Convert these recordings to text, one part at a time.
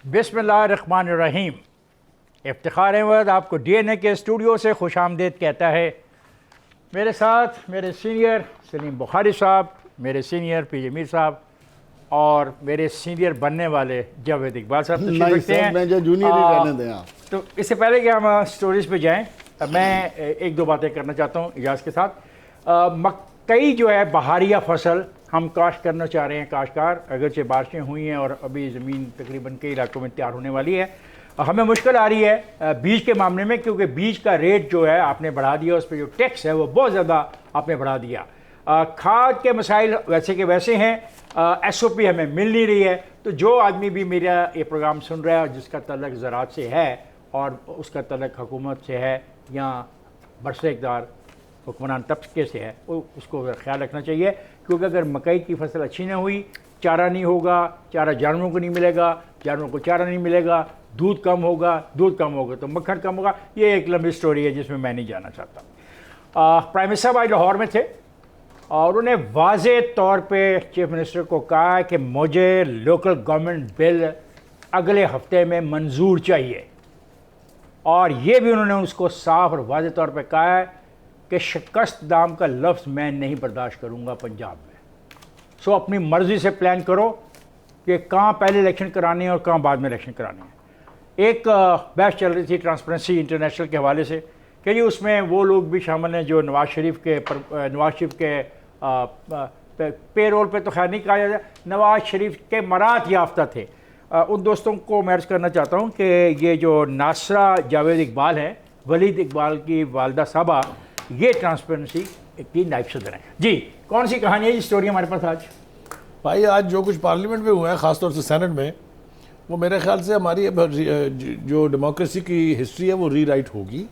बिस्मिल्लाहिर्रहमानिर्रहीम। इफ्तिखार अहमद आपको डीएनए के स्टूडियो से खुशामदीद कहता है। मेरे साथ मेरे सीनियर सलीम बुखारी साहब, मेरे सीनियर पीजे मीर साहब और मेरे सीनियर बनने वाले जावेद इकबाल साहब तशरीफ रखते हैं। मैं जो जूनियर ही रहने दें आप। तो इससे पहले कि हम स्टोरीज पे जाएं, मैं एक दो बातें करना चाहता हूं इजाज़ के साथ। मकई जो है बहारिया फसल हम काश्त करना चाह रहे हैं काश्तकार, अगरचे बारिशें हुई हैं और अभी ज़मीन तकरीबन कई इलाकों में तैयार होने वाली है। हमें मुश्किल आ रही है बीज के मामले में, क्योंकि बीज का रेट जो है आपने बढ़ा दिया, उस पर जो टैक्स है वो बहुत ज़्यादा आपने बढ़ा दिया। खाद के मसाइल वैसे के वैसे हैं, SOP हमें मिल नहीं रही है। तो जो आदमी भी मेरा ये प्रोग्राम सुन रहा है और जिसका तल्लक ज़राअत से है और उसका तल्लक हुकूमत से है या बरसे इक़्तिदार हुक्मरान तबके से है, वो उसको ख्याल रखना चाहिए। क्योंकि अगर मकई की फसल अच्छी ना हुई, चारा नहीं होगा, चारा जानवरों को नहीं मिलेगा, जानवरों को चारा नहीं मिलेगा, दूध कम होगा, दूध कम होगा तो मक्खन कम होगा। ये एक लंबी स्टोरी है जिसमें मैं नहीं जाना चाहता। प्राइम मिनिस्टर साहब आज लाहौर में थे और उन्हें वाज़े तौर पे चीफ मिनिस्टर को कहा कि मुझे लोकल गवर्नमेंट बिल अगले हफ्ते में मंजूर चाहिए। और ये भी उन्होंने उसको साफ और वाज़े तौर पे कहा है कि शिकस्त दाम का लफ्ज़ मैं नहीं बर्दाश्त करूँगा पंजाब में। सो अपनी मर्ज़ी से प्लान करो कि कहाँ पहले इलेक्शन कराने हैं और कहाँ बाद में इलेक्शन कराने हैं। एक बहस चल रही थी ट्रांसपेरेंसी इंटरनेशनल के हवाले से कि जी उसमें वो लोग भी शामिल हैं जो नवाज शरीफ के पेरोल पे तो खैर नहीं कहा जाता, नवाज शरीफ के मरात याफ्ता थे। उन दोस्तों को मैं अर्ज़ करना चाहता हूँ कि ये जो नासरा जावेद इकबाल है, वलीद इकबाल की वालदा साहबा, ये ट्रांसपेरेंसी की नायब सदर हैं। जी, कौन सी कहानी है जी, स्टोरी हमारे पास आज? भाई आज जो कुछ पार्लियामेंट में हुआ है, ख़ासतौर से सेनेट में, वो मेरे ख्याल से हमारी जो डेमोक्रेसी की हिस्ट्री है वो रीराइट होगी।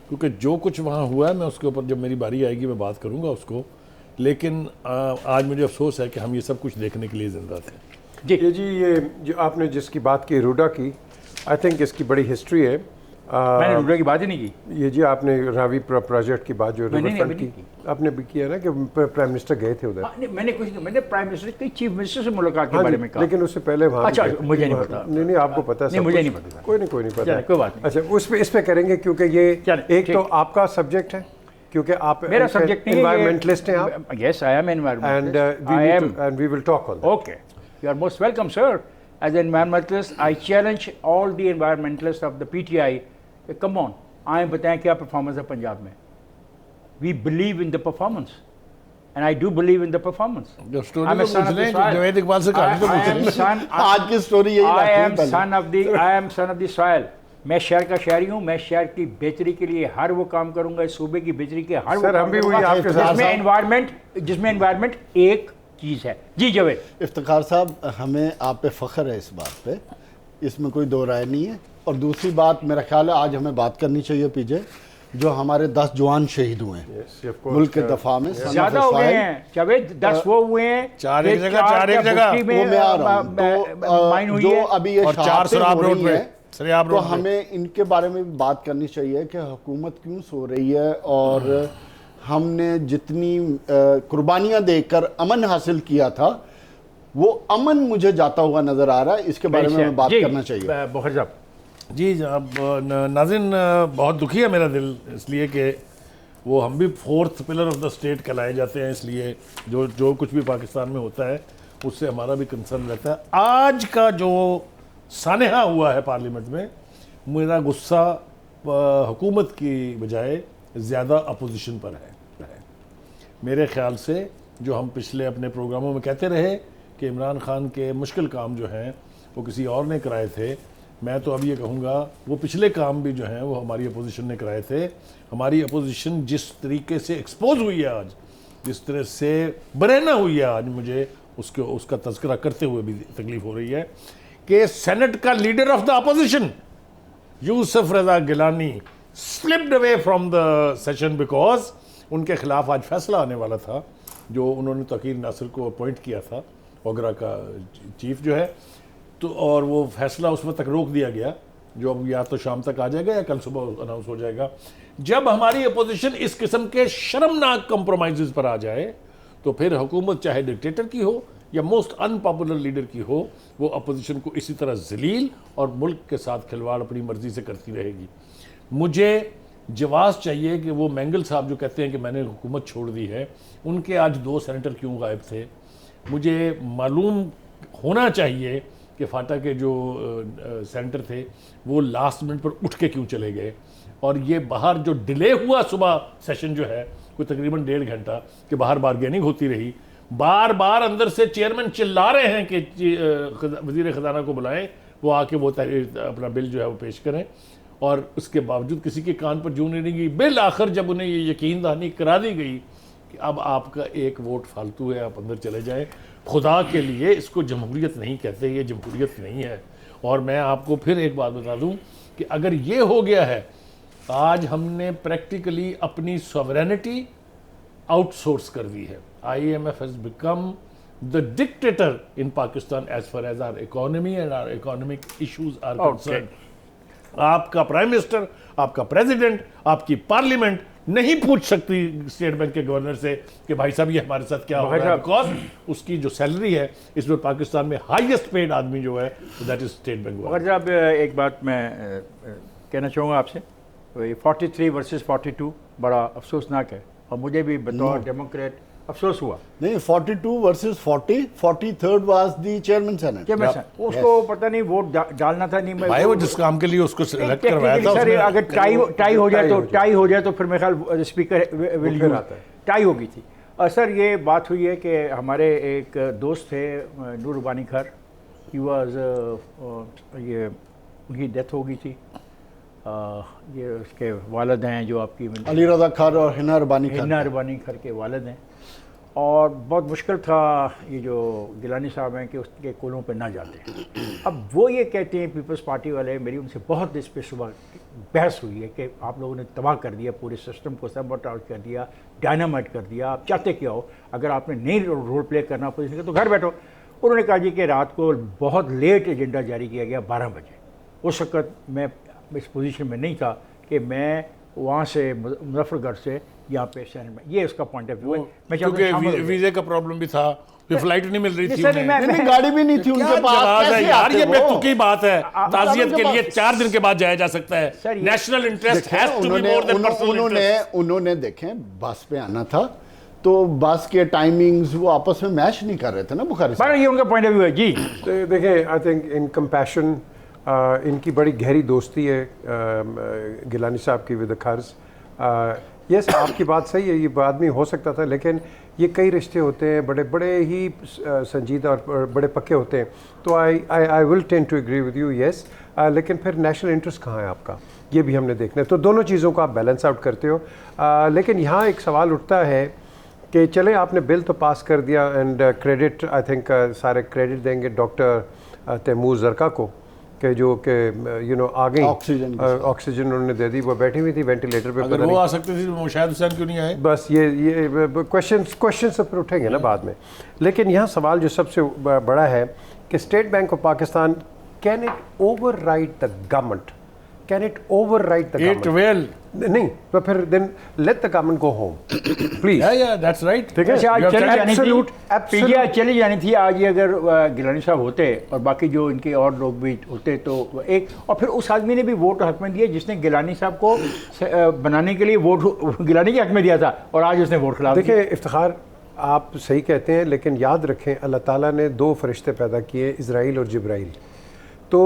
क्योंकि जो कुछ वहाँ हुआ है, मैं उसके ऊपर जब मेरी बारी आएगी मैं बात करूँगा उसको। लेकिन आज मुझे अफसोस है कि हम ये सब कुछ देखने के लिए ज़िंदा थे। ये जो आपने जिसकी बात की रूडा की, आई थिंक इसकी बड़ी हिस्ट्री है। मैंने रूडा की बात ही नहीं की। ये जी आपने रावी प्रोजेक्ट की बात जो रिवर फ्रंट की आपने भी किया ना कि प्राइम मिनिस्टर गए थे उधर। मैंने प्राइम मिनिस्टर के चीफ मिनिस्टर से मुलाकात के बारे में कहा, लेकिन उससे पहले वहाँ अच्छा मुझे नहीं पता। नहीं आपको पता है? मुझे नहीं पता। कोई नहीं पता, कोई बात नहीं। अच्छा इस पे करेंगे क्योंकि ये एक तो आपका सब्जेक्ट है, क्योंकि आप मेरा सब्जेक्ट नहीं है, एनवायरमेंटलिस्ट हैं आप। Yes I am environmentalist and we will talk on that. Okay, you are most welcome sir. As an environmentalist I challenge all the environmentalist of the PTI, come on, आए बताएं क्या performance है पंजाब में। We believe in the performance and I do believe in the performance. Javed Iqbal से कहानी तो पूछें। आज की स्टोरी यही I am son of the soil. मैं शहर का शहरी हूँ, मैं शहर की बेहतरी के लिए हर वो काम करूंगा, इस सूबे की बेहतरी के हर वो काम करूंगा जिसमें एनवायरमेंट एक चीज़ है। जी जावेद। इफ्तिखार साहब, हमें आप पे फ़ख्र है, इस बात पे, इसमें कोई दो राय नहीं है। और दूसरी बात मेरा ख्याल है आज हमें बात करनी चाहिए पीछे, जो हमारे 10 जवान शहीद हुए हैं मुल्क के दफा में। ज़्यादा हो गए हैं जावेद, 10 वो हुए हैं, 4 एक जगह वो मैं आ रहा हूँ। जो अभी ये 4 शराब रोड पे, तो हमें इनके बारे में भी बात करनी चाहिए कि हुकूमत क्यों सो रही है और हमने जितनी कुर्बानियाँ देकर अमन हासिल किया था, वो अमन मुझे जाता हुआ नजर आ रहा है। इसके बारे में हमें बात करना चाहिए। बहुत साहब जी अब नाज़रीन, बहुत दुखी है मेरा दिल इसलिए कि वो हम भी 4th pillar of the state कहलाए जाते हैं, इसलिए जो कुछ भी पाकिस्तान में होता है उससे हमारा भी कंसर्न रहता है। आज का जो सानेहा हुआ है पार्लियामेंट में, मेरा गुस्सा हुकूमत की बजाय ज़्यादा अपोजिशन पर है। मेरे ख्याल से जो हम पिछले अपने प्रोग्रामों में कहते रहे कि इमरान खान के मुश्किल काम जो हैं वो किसी और ने कराए थे, मैं तो अब ये कहूँगा वो पिछले काम भी जो हैं वो हमारी अपोजिशन ने कराए थे। हमारी अपोजिशन जिस तरीके से एक्सपोज हुई है आज, जिस तरह से बरहना हुई है आज, मुझे उसका तज़किरा करते हुए भी तकलीफ़ हो रही है कि सेनेट का leader of the opposition Yousuf Raza Gilani slipped away from the session because उनके खिलाफ आज फैसला आने वाला था, जो उन्होंने तकीर नासिर को अपॉइंट किया था ओगरा का चीफ जो है, तो और वो फैसला उस वक्त तक रोक दिया गया, जो अब या तो शाम तक आ जाएगा या कल सुबह अनाउंस हो जाएगा। जब हमारी अपोजिशन इस किस्म के शर्मनाक कंप्रोमाइज़ पर आ जाए तो फिर हुकूमत चाहे डिक्टेटर की हो या मोस्ट अनपॉपुलर लीडर की हो, वो अपोजिशन को इसी तरह जलील और मुल्क के साथ खिलवाड़ अपनी मर्जी से करती रहेगी। मुझे जवाब चाहिए कि वो मैंगल साहब जो कहते हैं कि मैंने हुकूमत छोड़ दी है, उनके आज 2 सेनेटर क्यों गायब थे। मुझे मालूम होना चाहिए कि फाटा के जो सेनेटर थे वो लास्ट मिनट पर उठ के क्यों चले गए, और ये बाहर जो डिले हुआ सुबह सेशन जो है कोई तकरीबन 1.5 घंटा कि बाहर बारगेनिंग होती रही, बार बार अंदर से चेयरमैन चिल्ला रहे हैं कि वजीर ख़जाना को बुलाएं, वो आके वो अपना बिल जो है वो पेश करें, और उसके बावजूद किसी के कान पर जूं नहीं गई। बिल आखिर जब उन्हें ये यकीन दहानी करा दी गई कि अब आपका एक वोट फालतू है, आप अंदर चले जाएं, खुदा के लिए इसको जमहूरियत नहीं कहते, ये जमहूरियत नहीं है। और मैं आपको फिर एक बात बता दूं कि अगर ये हो गया है, आज हमने प्रैक्टिकली अपनी सॉवरेनिटी आउटसोर्स कर दी है। IMF has become the dictator in Pakistan as far as our economy and our economic issues are concerned. आपका प्राइम मिनिस्टर, आपका प्रेसिडेंट, आपकी पार्लियामेंट नहीं पूछ सकती स्टेट बैंक के गवर्नर से कि भाई साहब ये हमारे साथ क्या हो रहा है, बिकॉज उसकी जो सैलरी है इसमें पाकिस्तान में हाईएस्ट पेड आदमी जो है दैट इज स्टेट बैंक। अगर जब एक बात मैं कहना चाहूँगा आपसे, 43 वर्सेस 42 बड़ा अफसोसनाक है, और मुझे भी बतौर डेमोक्रेट अफसोस हुआ। नहीं, 42 versus 40, 43rd was the chairman senate. उसको पता नहीं वोट डालना था, नहीं भाई वो जिस काम के लिए उसको सिलेक्ट करवाया था, सर अगर टाई हो जाए तो फिर मेरे ख्याल स्पीकर विल टाई होगी थी। सर ये बात हुई है कि हमारे एक दोस्त थे नूर रबानी खर, ही वाज ये उनकी डेथ हो गई थी। ये उसके वालिद हैं जो आपकी अली रज़ा खर और हिना रबानी खर के वालिद हैं, और बहुत मुश्किल था ये जो गिलानी साहब हैं कि उसके कोलों पे ना जाते। अब वो ये कहते हैं पीपल्स पार्टी वाले, मेरी उनसे बहुत इस पर सुबह बहस हुई है कि आप लोगों ने तबाह कर दिया पूरे सिस्टम को, सबॉटाज कर दिया, डायनामाइट कर दिया, आप चाहते क्या हो, अगर आपने नहीं रोल प्ले करना अपोजिशन का तो घर बैठो। उन्होंने कहा जी कि रात को बहुत लेट एजेंडा जारी किया गया 12 बजे। उस वक्त मैं इस पोजीशन में नहीं था कि मैं वहाँ से मुजफ्फरगढ़ से यहाँ पे शहर में, ये उसका पॉइंट ऑफ व्यू है। मैं क्योंकि वीजे का प्रॉब्लम भी था, फ्लाइट नहीं मिल रही थी, नहीं गाड़ी भी नहीं थी उनके पास। कैसे यार ये बेतुकी बात है, ताज़ियत के लिए 4 दिन के बाद जाया जा सकता है। National interest has to be more than personal interest. उन्होंने देखें बस पे आना था तो बस के टाइमिंग्स वो आपस में मैच नहीं कर रहे थे ना बुखारी साहब, ये उनका पॉइंट ऑफ व्यू है जी। तो देखें, आई थिंक इन कंपैशन इनकी बड़ी गहरी दोस्ती है गिलानी साहब की विद खर्ज। यस, आपकी बात सही है, ये आदमी हो सकता था, लेकिन ये कई रिश्ते होते हैं बड़े बड़े ही संजीदा और बड़े पक्के होते हैं। तो I will tend to agree with you, yes, लेकिन फिर नेशनल इंटरेस्ट कहाँ है आपका, ये भी हमने देखना है। तो दोनों चीज़ों को आप बैलेंस आउट करते हो। लेकिन यहाँ एक सवाल उठता है कि चले आपने बिल तो पास कर दिया, एंड क्रेडिट आई थिंक सारे क्रेडिट देंगे डॉक्टर तैमूर जरका को कि जो कि यू नो आ गई ऑक्सीजन उन्होंने दे दी, वो बैठी हुई थी वेंटिलेटर पे। अगर वो आ सकते थे मुशाहिद हुसैन क्यों नहीं आए? बस ये क्वेश्चन सब फिर उठेंगे ना बाद में। लेकिन यहाँ सवाल जो सबसे बड़ा है कि State Bank of Pakistan, can it override the government, can it override the government? It will नहीं, तो फिर then let the government go home please. या दैट्स राइट। ठीक है, चली जानी थी आज ये, अगर गिलानी साहब होते और बाकी जो इनके और लोग भी होते तो एक, और फिर उस आदमी ने भी वोट हक में दिया जिसने गिलानी साहब को बनाने के लिए वोट गिलानी के हक में दिया था, और आज उसने वोट खिलाफ। देखिए इफ्तिखार, आप सही कहते हैं, लेकिन याद रखें अल्लाह ताला ने 2 फरिश्ते पैदा किए, इज़राइल और जिब्राइल। तो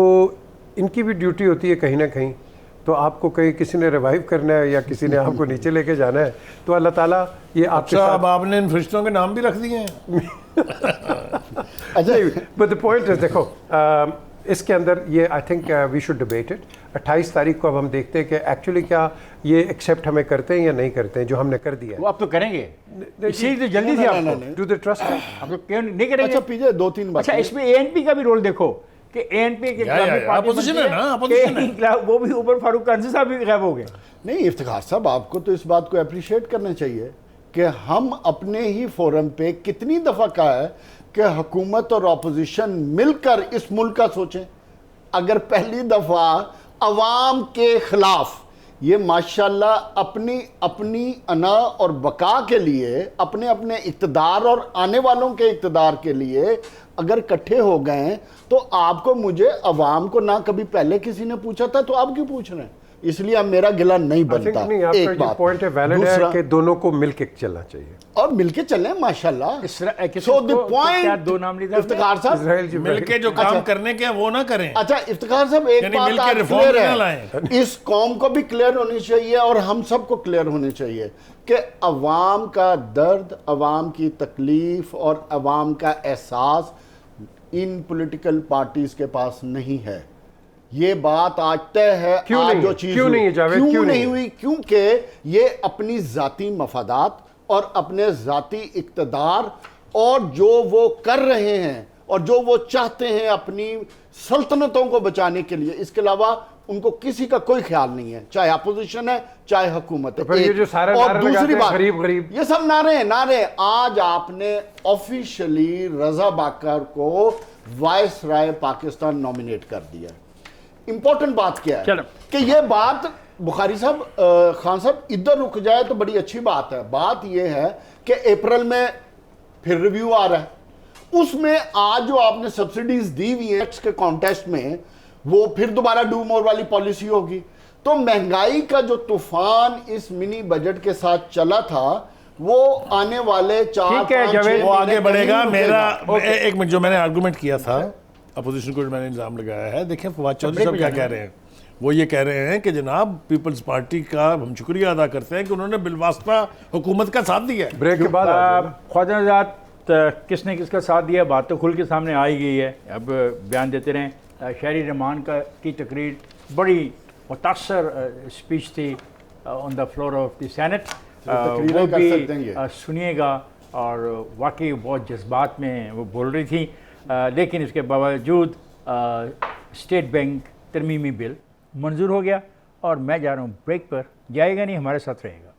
इनकी भी ड्यूटी होती है कहीं ना कहीं। तो आपको कहीं किसी ने रिवाइव करना है या किसी ने आपको नीचे लेके जाना है, तो अल्लाह ताला ये आपके साथ। अब आपने इन फरिश्तों के नाम भी रख दिए हैं। अच्छा, बट द पॉइंट है, देखो इसके अंदर ये I think we should debate it. 28 तारीख को अब हम देखते हैं कि एक्चुअली क्या ये एक्सेप्ट हमें करते हैं या नहीं करते हैं जो हमने कर दिया है। वो आप तो करेंगे, इसी तो जल्दी से आपको डू द ट्रस्ट, आप तो क्यों नहीं करेंगे? अच्छा पीछे 2-3 बात। अच्छा, इसमें ANP का भी रोल देखो कि ANP के अपोजिशन है ना, अपोजिशन है, वो भी ऊपर फारूक कांसी साहब भी गायब हो गए। नहीं इफ्तिखार साहब, आपको तो इस बात को अप्रिशिएट करना चाहिए कि हम अपने ही फोरम पे कितनी दफ़ा कहा है कि हुकूमत और अपोजिशन मिलकर इस मुल्क का सोचें। अगर पहली दफ़ा अवाम के खिलाफ ये माशाल्लाह अपनी अपनी अना और बका के लिए, अपने अपने इक़्तिदार और आने वालों के इक़्तिदार के लिए अगर इकट्ठे हो गए हैं, तो आपको मुझे अवाम को ना कभी पहले किसी ने पूछा था, तो आप क्यों पूछ रहे हैं? इसलिए अब मेरा गिला नहीं बनता। एक बात पॉइंट है, वैलिड है कि दोनों को मिलके चलना चाहिए और मिलके चलें माशाल्लाह। सो द पॉइंट, दो नाम लिए इफ्तिखार साहब, इसराइल जी मिलके जो काम करने के वो ना करें। अच्छा इफ्तिखार साहब, एक यानी बात मिलके आज रिफॉर्म क्लियर ना है, इस कौम को भी क्लियर होनी चाहिए और हम सबको क्लियर होनी चाहिए कि अवाम का दर्द, अवाम की तकलीफ और अवाम का एहसास इन पॉलिटिकल पार्टीज के पास नहीं है। ये बात आज तय है। क्यों आज नहीं जो है? चीज क्यों हुई, नहीं है जावेद? क्यों क्यों नहीं नहीं हुई? क्योंकि ये अपनी जाती मफादात और अपने जाती इक़्तिदार और जो वो कर रहे हैं और जो वो चाहते हैं अपनी सल्तनतों को बचाने के लिए, इसके अलावा उनको किसी का कोई ख्याल नहीं है, चाहे अपोजिशन है चाहे हुकूमत है। तो फिर ये जो सारे और नारे दूसरी लगाते हैं, बात, गरीब गरीब, ये सब नारे। आज आपने ऑफिशियली रजा बाकर को वाइस राय पाकिस्तान नॉमिनेट कर दिया। इंपॉर्टेंट बात क्या है चलो। कि ये बात बुखारी साहब, खान साहब इधर रुक जाए तो बड़ी अच्छी बात है। बात ये है कि अप्रैल में फिर रिव्यू आ रहा है, उसमें आज जो आपने सब्सिडीज दी हुई है के कॉन्टेस्ट में, वो फिर दोबारा डू मोर वाली पॉलिसी होगी। तो महंगाई का जो तूफान इस मिनी बजट के साथ चला था, वो आने वाले 4-5 जावेद, वो आगे बढ़ेगा। नहीं मेरा रुकेगा। एक मिनट, जो मैंने आर्गुमेंट किया था अपोजिशन को, जो मैंने इल्जाम लगाया है, देखिए फवाद चौधरी साहब क्या कह रहे हैं। वो ये कह रहे हैं कि जनाब पीपल्स पार्टी का हम शुक्रिया अदा करते हैं कि उन्होंने बिलवास्ता हुकूमत का साथ दिया है। ब्रेक के बाद आ जाओ। ख्वाजा किसने किसका साथ दिया, बात तो खुल के सामने आ ही गई है। अब बयान देते रहें। शहरी रहमान की तकरीर बड़ी मुतासर स्पीच थी on the floor of the senate, वो कर सकते हैं ये। भी सुनिएगा। और वाकई बहुत जज्बात में वो बोल रही थी, लेकिन इसके बावजूद स्टेट बैंक तरमीमी बिल मंजूर हो गया और मैं जा रहा हूँ ब्रेक पर। जाएगा नहीं, हमारे साथ रहेगा।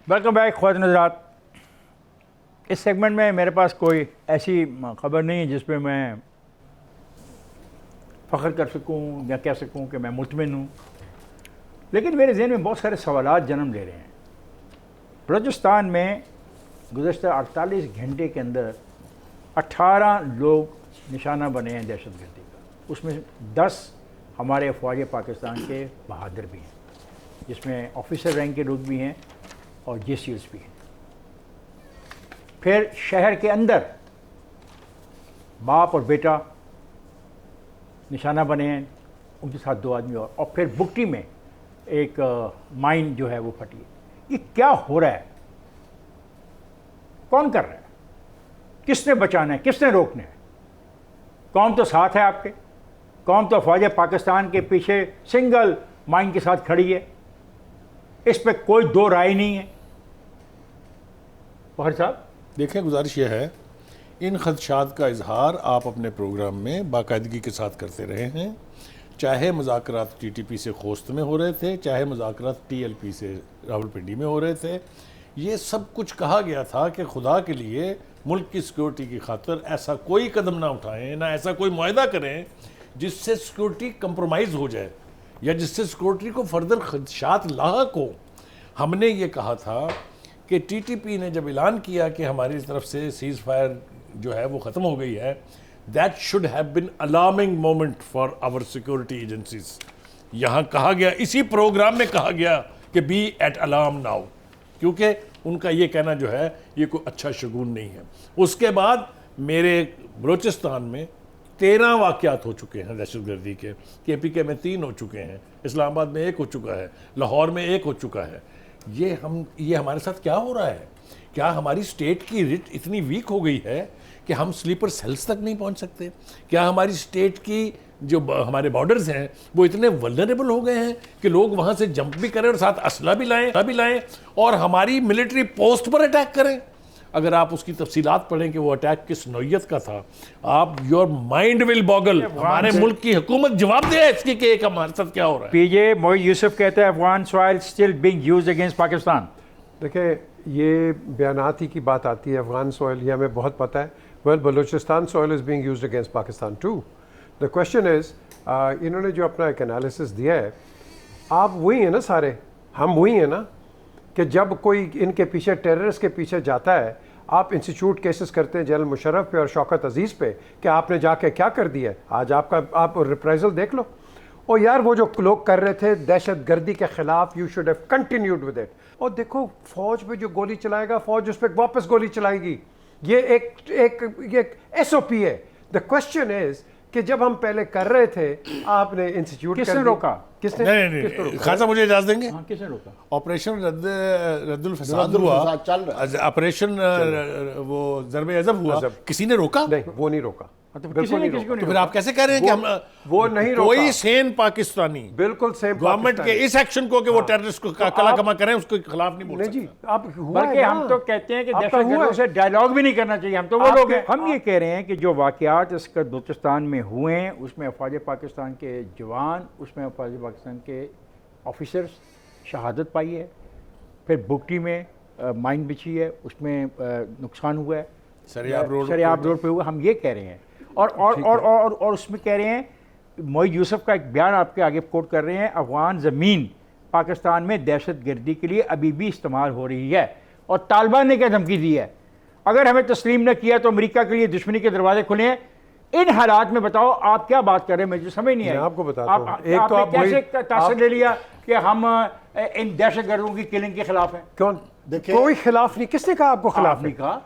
वेलकम बैक ख्वातीन हज़रात। इस सेगमेंट में मेरे पास कोई ऐसी खबर नहीं है जिस पे मैं फ़ख्र कर सकूं या कह सकूं कि मैं मुतमिन हूं, लेकिन मेरे जहन में बहुत सारे सवालात जन्म ले रहे हैं। बलूचिस्तान में गुज़श्ता 48 घंटे के अंदर 18 लोग निशाना बने हैं दहशतगर्दी का, उसमें 10 हमारे अफवाज पाकिस्तान के बहादुर भी हैं, जिसमें ऑफिसर रैंक के लोग भी हैं और JCOs भी हैं। फिर शहर के अंदर बाप और बेटा निशाना बने हैं, उनके साथ 2 आदमी और फिर बुकटी में एक माइन जो है वो फटी है। ये क्या हो रहा है? कौन कर रहा है? किसने बचाना है? किसने रोकना है? कौम तो साथ है आपके, कौम तो अफवाज पाकिस्तान के पीछे सिंगल माइन के साथ खड़ी है, इस पर कोई दो राय नहीं है। फखर साहब, देखिए, गुजारिश यह है, इन खदशात का इजहार आप अपने प्रोग्राम में बाकायदगी के साथ करते रहे हैं, चाहे मुज़ाकरात TTP से खोस्त में हो रहे थे, चाहे मुज़ाकरात TLP से रावलपिंडी में हो रहे थे। ये सब कुछ कहा गया था कि खुदा के लिए मुल्क की सिक्योरिटी की खातिर ऐसा कोई कदम ना उठाएं, ना ऐसा कोई मुआहदा करें जिससे सिक्योरिटी कंप्रोमाइज़ हो जाए या जिससे सिक्योरिटी को फर्दर खदशात लाहक हो। हमने ये कहा था कि TTP ने जब ऐलान किया कि हमारी तरफ से सीज़ फायर जो है वो ख़त्म हो गई है, that should have been alarming moment for our security agencies. यहाँ कहा गया, इसी प्रोग्राम में कहा गया कि बी एट अलार्म नाउ, क्योंकि उनका ये कहना जो है ये कोई अच्छा शगुन नहीं है। उसके बाद मेरे बलूचिस्तान में 13 वाक़यात हो चुके हैं दहशतगर्दी के, KPK में 3 हो चुके हैं, इस्लामाबाद में 1 हो चुका है, लाहौर में 1 हो चुका है। ये हमारे साथ क्या हो रहा है? क्या हमारी स्टेट की रिट इतनी वीक हो गई है कि हम स्लीपर सेल्स तक नहीं पहुंच सकते? क्या हमारी स्टेट की जो हमारे बॉर्डर्स हैं वो इतने वल्नरेबल हो गए हैं कि लोग वहां से जंप भी करें और साथ असला भी लाएं और हमारी मिलिट्री पोस्ट पर अटैक करें? अगर आप उसकी तफसीलात पढ़ें कि वो अटैक किस नौयत का था, आप योर माइंड विल बॉगल। हमारे मुल्क की हुकूमत जवाब दे इसकी कि एक हमारे साथ क्या हो रहा है। पीजे मोईद यूसुफ कहता है Afghan soil still being used against Pakistan. देखिए, ये बयानात ही की बात आती है, अफगान सॉइल, ये हमें बहुत पता है। Well, Balochistan soil is being used against Pakistan too. The question is, इन्होंने जो अपना एक एनालिसिस दिया है, आप वही हैं ना सारे, हम वही हैं ना, कि जब कोई इनके पीछे टेररिस्ट के पीछे जाता है, आप इंस्टीट्यूट केसेस करते हैं जनरल मुशर्रफ पे और शौकत अजीज़ पे कि आपने जाके क्या कर दिया है, आज आप रिप्राइजल देख लो। और यार वो जो लोग कर रहे थे दहशत गर्दी के खिलाफ, you should have continued with it. और देखो, फौज पे जो गोली चलाएगा, फौज उस पर वापस गोली चलाएगी। ये एक SOP है। द क्वेश्चन इज कि जब हम पहले कर रहे थे, आपने इंस्टीट्यूट किसने रोका? किसने? नहीं, खान साहब मुझे इजाजत देंगे? हाँ, किसने रोका? ऑपरेशन रद्दुल फसाद रद्दुल हुआ, फसाद चल रहा है। ऑपरेशन वो ज़रबे अज़ब हुआ, किसी ने रोका? नहीं, वो नहीं रोका। तो बिल्कुल किसी ने नहीं किसको रोका। नहीं तो फिर रोका? आप कैसे कह रहे हैं कि हम वो नहीं रोका। कोई सेन पाकिस्तानी बिल्कुल सेम गवर्नमेंट के इस एक्शन को कि वो टेररिस्ट को कला कमा करें उसके खिलाफ नहीं बोल नहीं सकते। जी, आप हुआ बल्कि है हम ना। तो कहते हैं कि आपका दहशतगर्दों हुआ है। से डायलॉग भी नहीं करना चाहिए, हम तो वो लोग हैं। आपके- हम ये कह रहे हैं कि जो वाक़यात इस बलूचिस्तान में हुए हैं, उसमें अफवाज पाकिस्तान के जवान, उसमें अफवाज पाकिस्तान के ऑफिसर्स शहादत पाई है, फिर बुगटी में माइन बिछी है, उसमें नुकसान हुआ है, सरियाब रोड पे हुआ। हम ये कह रहे हैं और उसमें कह रहे हैं, मोईद यूसुफ का एक बयान आपके आगे कोट कर रहे हैं, अफगान ज़मीन पाकिस्तान में दहशत गर्दी के लिए अभी भी इस्तेमाल हो रही है और तालिबान ने क्या धमकी दी है, अगर हमें तस्लीम न किया तो अमेरिका के लिए दुश्मनी के दरवाजे खुले हैं। इन हालात में बताओ आप क्या बात कर रहे हैं, मुझे समझ नहीं आई। मैं आपको बताता हूं। एक तो आप कैसे वही- तासर ले लिया कि हम इन दहशत गर्दों की किलिंग के खिलाफ हैं? कौन? देखिए- कोई खिलाफ नहीं। किसने कहा आपको खिलाफ आपने नहीं? कहा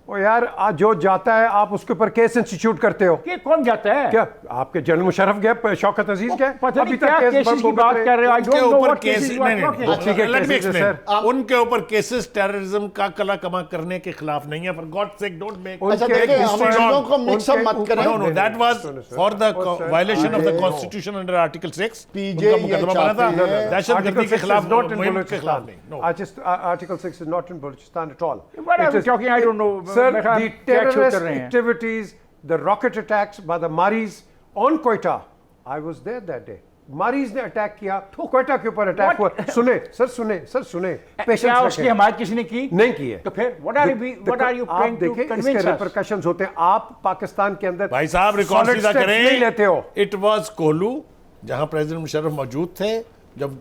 ओ यार, आज जो जाता है आप उसके ऊपर केस इंस्टीट्यूट करते हो। कि कौन जाता है? क्या आपके जनरल मुशर्रफ गए, शौकत अजीज गए? पता नहीं क्या केसेस की बात कर रहे हो। I don't उनके know ऊपर what case cases you are talking about. ठीक है, Let me cases है, explain. सर। उनके ऊपर केसेस टेररिज्म का कला कमा करने के खिलाफ नहीं है, for God sake don't make अच्छा उनके देखिए, हम हिस्ट्री चीजों को मिक्सअप उनके मत करें। No, that was for the violation of the no. constitution under Article 6. PJ उनका मुकदमा बना था चाहते हैं- दहशतगर्दी के खिलाफ, मुहिम के खिलाफ नहीं। No. Article 6 is not in Balochistan at all. What are It we is- talking? I don't know. Sir, मैं कहा, the क्या शो कर terrorist रहे हैं? activities, the rocket attacks by the Maris on Quetta, I was there that day. मारीज ने attack किया, क्वेटा के ऊपर अटैक हुआ। सुने सुने क्या उसकी हमायत किसी ने की? नहीं की है। तो फिर what are you trying to देखें, convince इसके us? रिपरकशंस होते हैं। आप पाकिस्तान के अंदर भाई साहब रिकॉर्ड solid सीधा steps करें, नहीं लेते हो। इट वाज कोहलू, जहां प्रेसिडेंट मुशर्रफ मौजूद थे जब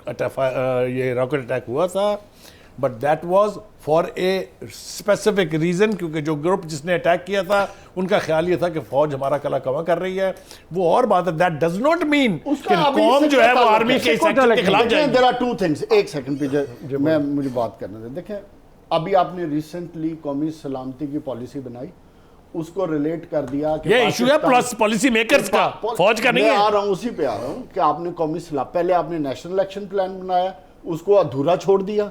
ये रॉकेट अटैक हुआ था, but that was for a specific reason, क्योंकि जो ग्रुप जिसने अटैक किया था उनका ख्याल ये था कि फौज हमारा कला कमा कर रही है। वो और बात है, दैट डज नॉट मीन कि कौम जो है वो आर्मी के सेक्टर के खिलाफ जाएगी। There are two things. एक सेकंड पीछे मैं मुझे बात करने दे। देखें, अभी आपने रिसेंटली कौमी सलामती की पॉलिसी बनाई, उसको रिलेट कर दिया कि ये इशू है प्लस पॉलिसी मेकर्स का, फौज का नहीं मैं है। आ रहा हूं, उसी पे आ रहा हूं कि आपने कौमी सलाम, पहले आपने नेशनल इलेक्शन प्लान बनाया, उसको अधूरा छोड़ दिया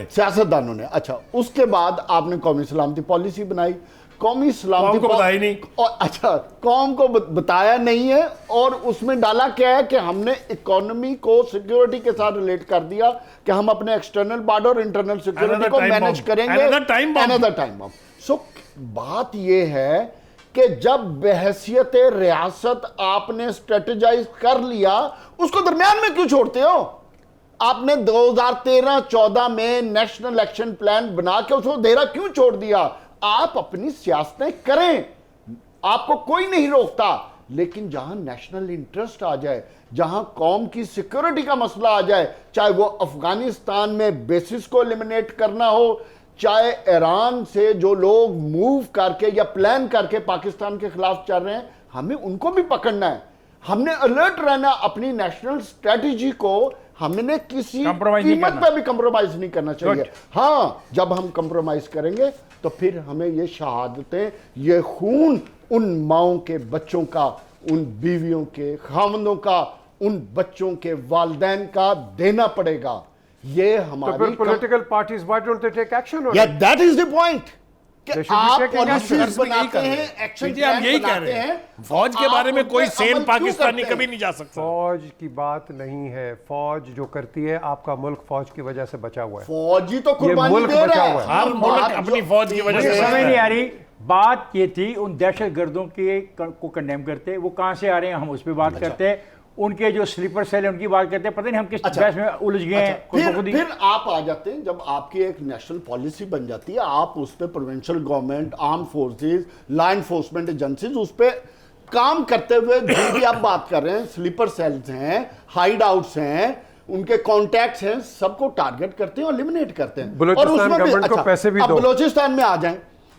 सियासतदानों ने। अच्छा, उसके बाद आपने कौमी सलामती पॉलिसी बनाई, कौमी सलामती कौम को बताई नहीं। और अच्छा, कौम को बताया नहीं है, और उसमें डाला क्या है कि हमने इकोनॉमी को सिक्योरिटी के साथ रिलेट कर दिया कि हम अपने एक्सटर्नल बॉर्डर और इंटरनल सिक्योरिटी को मैनेज करेंगे। Another time bomb. सो बात यह है कि जब बहसियत रियासत आपने स्ट्रेटेजाइज कर लिया, उसको दरमियान में क्यों छोड़ते हो? आपने 2013-14 में नेशनल एक्शन प्लान बना के उसको देरा क्यों छोड़ दिया? आप अपनी सियासतें करें, आपको कोई नहीं रोकता, लेकिन जहां नेशनल इंटरेस्ट आ जाए, जहां कौम की सिक्योरिटी का मसला आ जाए, चाहे वो अफगानिस्तान में बेसिस को एलिमिनेट करना हो, चाहे ईरान से जो लोग मूव करके या प्लान करके पाकिस्तान के खिलाफ चल रहे हैं, हमें उनको भी पकड़ना है। हमने अलर्ट रहना, अपनी नेशनल स्ट्रेटेजी को हमने किसी कीमत पे भी कंप्रोमाइज नहीं करना चाहिए। हाँ, जब हम कंप्रोमाइज करेंगे तो फिर हमें ये शहादतें, ये खून उन माओं के बच्चों का, उन बीवियों के खामदों का, उन बच्चों के वालिदैन का देना पड़ेगा। ये हमारी political parties, why don't they take action? That is the point. कि They should be आप taking पॉलिसीज action. बनाते यही हैं, एक्शन जी, हम यही कह रहे हैं फौज के बारे में कोई सेम पाकिस्तानी कभी नहीं जा सकता। फौज की बात नहीं है, फौज जो करती है, आपका मुल्क फौज की वजह से बचा हुआ है। फौजी तो कुर्बानी मुल्क दे बचा रहा हुआ है। है। हर मुल्क अपनी फौज की वजह मुझे से समझ नहीं आ रही, बात ये थी उन दहशत गर्दों के को कंडेम करते, वो कहाँ से आ रहे हैं हम उस पर बात करते हैं, उनके जो स्लीपर सेल है उनकी बात करते हैं, पता नहीं हम किस बहस में उलझ गए हैं खुद ब खुद ही। फिर आप आ जाते हैं, जब आपकी एक नेशनल पॉलिसी बन जाती है, आप उस पर provincial government, arm forces, law enforcement agencies उस पर काम करते हुए जो भी आप बात कर रहे हैं, स्लीपर सेल्स हैं, हाइड आउट्स हैं, उनके कॉन्टैक्ट्स हैं, सबको टारगेट करते हैं और एलिमिनेट करते हैं। बलूचिस्तान गवर्नमेंट को पैसे भी अब दो। बलूचिस्तान में आ जाएं।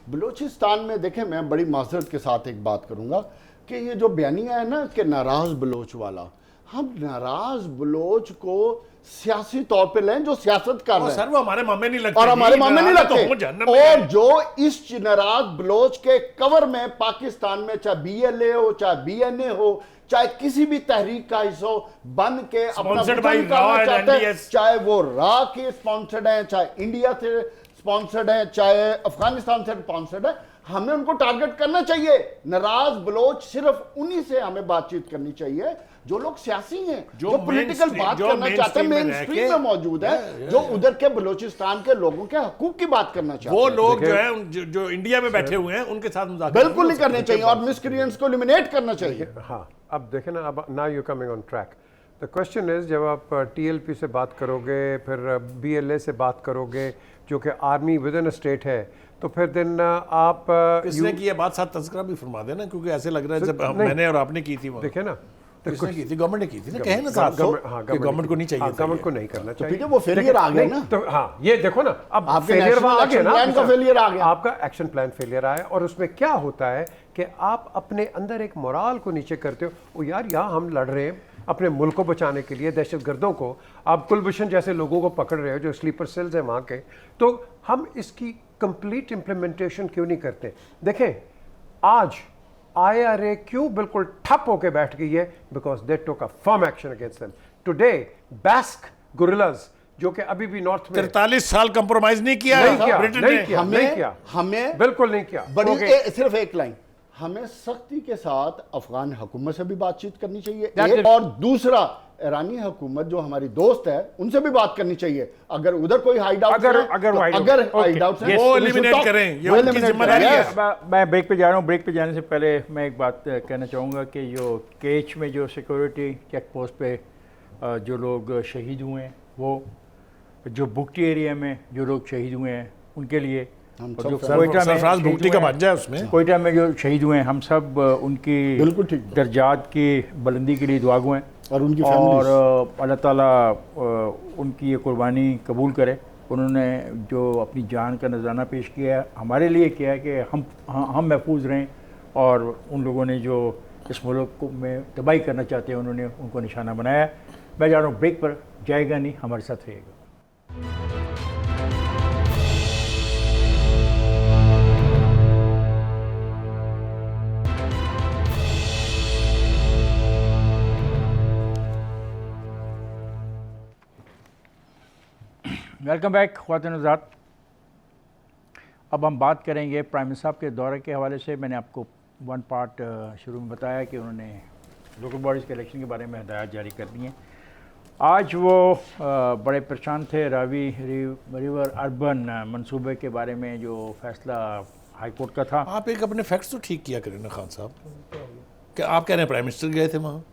बलूचिस्तान में देखें, मैं बड़ी माजरत के साथ एक बात करूंगा कि ये जो बयानिया है ना कि नाराज बलोच वाला, हम नाराज बलोच को सियासी तौर पे लें जो सियासत कर रहे हैं, सर वो हमारे मामे नहीं लगते और हमारे मामले नहीं लगते, तो जहन्नम में और जो इस नाराज बलोच के कवर में पाकिस्तान में चाहे BLA हो, चाहे BNA हो, चाहे किसी भी तहरीक का हिस्सा हो, बन के अपना Sponsored वतन by निकालना RAW and चाहते हैं, NDS, चाहे वो रा के स्पॉन्सर्ड है, चाहे इंडिया से स्पॉन्सर्ड है, चाहे अफगानिस्तान से स्पॉन्सर्ड है, हमें उनको टारगेट करना चाहिए। नाराज बलोच सिर्फ उन्हीं से हमें बातचीत करनी चाहिए जो लोग सियासी हैं, जो पॉलिटिकल बात करना चाहते हैं, मेन स्ट्रीम में मौजूद है, जो उधर के बलूचिस्तान के लोगों के हकूक की बात करना चाहते वो हैं। लोग जो है जो इंडिया में बैठे हुए हैं उनके साथ मुज़ाकरा बिल्कुल नहीं करने चाहिए और मिसक्रिएंट्स को एलिमिनेट करना चाहिए। हाँ, अब देखें ना, अब now you coming on track. The question is, जब आप TLP से बात करोगे, फिर BLA से बात करोगे, जो कि आर्मी विद इन स्टेट है, तो फिर दिन आप किसने की ये बात साथ तज़किरा भी फरमा देना, क्योंकि ऐसे लग रहा है जब नहीं। मैंने और आपने की थी, देखे ना, किसने की थी? गवर्नमेंट ने की थी ना, कहे ना साहब कि गवर्नमेंट को नहीं चाहिए था गवर्नमेंट ये। को नहीं करना तो चाहिए। फिर वो फेलियर आ गया नहीं, ना। तो हाँ, ये देखो ना, अब आपके फेलियर national वहां आ गया action ना, plan का failure आ गया। आपका एक्शन प्लान फेलियर आया, और उसमें क्या होता है कि आप अपने अंदर एक मोराल को नीचे करते हो। ओ यार, यहाँ हम लड़ रहे हैं अपने मुल्क को बचाने के लिए दहशत गर्दों को, आप कुलभूषण जैसे लोगों को पकड़ रहे हो जो स्लीपर सेल्स हैं वहाँ के, तो हम इसकी कंप्लीट इम्प्लीमेंटेशन क्यों नहीं करते? देखें, आज IRA क्यों बिल्कुल ठप होके बैठ गई है? Because they took a firm action against them. Today Basque guerrillas, जो कि अभी भी नॉर्थ में 43 साल कंप्रोमाइज नहीं किया नहीं किया, ब्रिटेन नहीं ने। किया, नहीं किया, हमें बिल्कुल नहीं किया। बड़ी Okay. सिर्फ एक लाइन, हमें सख्ती के साथ अफगान हुकूमत से भी बातचीत करनी चाहिए, That's एक, और दूसरा ईरानी हुकूमत जो हमारी दोस्त है उनसे भी बात करनी चाहिए। अगर उधर कोई हाइड आउट अगर हाइड आउट वो eliminate करें, ये उनकी जिम्मेदारी है। मैं ब्रेक पे जा रहा हूँ। ब्रेक पे जाने से पहले मैं एक बात कहना चाहूँगा कि जो केच में जो सिक्योरिटी चेक पोस्ट पे जो लोग शहीद हुए हैं, वो जो बुगटी एरिया में जो लोग शहीद हुए हैं उनके लिए, हम और सब जो सर- कोयटा में सरफराज शहीद भुगटी हुए का हैं, भांजा है उसमें। कोयटा में जो शहीद हुए हैं, हम सब उनकी बिल्कुल ठीक। दर्जात की बुलंदी के लिए दुआ गो हैं, और उनकी और families। अल्लाह ताला उनकी ये कुर्बानी कबूल करे। उन्होंने जो अपनी जान का नजराना पेश किया है, हमारे लिए किया है कि हम महफूज रहें, और उन लोगों ने जो इस मुल्क को में तबाही करना चाहते हैं उन्होंने उनको निशाना बनाया है। मैं जा रहा हूँ ब्रेक पर, जाएगा नहीं, हमारे साथ रहेगा। वेलकम बैक ख्वातीन हज़रात। अब हम बात करेंगे प्राइम मिनिस्टर साहब के दौरे के हवाले से। मैंने आपको वन पार्ट शुरू में बताया कि उन्होंने लोकल बॉडीज़ के इलेक्शन के बारे में हदायत जारी कर दी हैं। आज वो बड़े परेशान थे रावी रिवर अर्बन मंसूबे के बारे में, जो फैसला हाई कोर्ट का था। आप एक अपने फैक्ट्स तो ठीक किया करें ना खान साहब। क्या आप कह रहे हैं प्राइम मिनिस्टर गए थे वहाँ?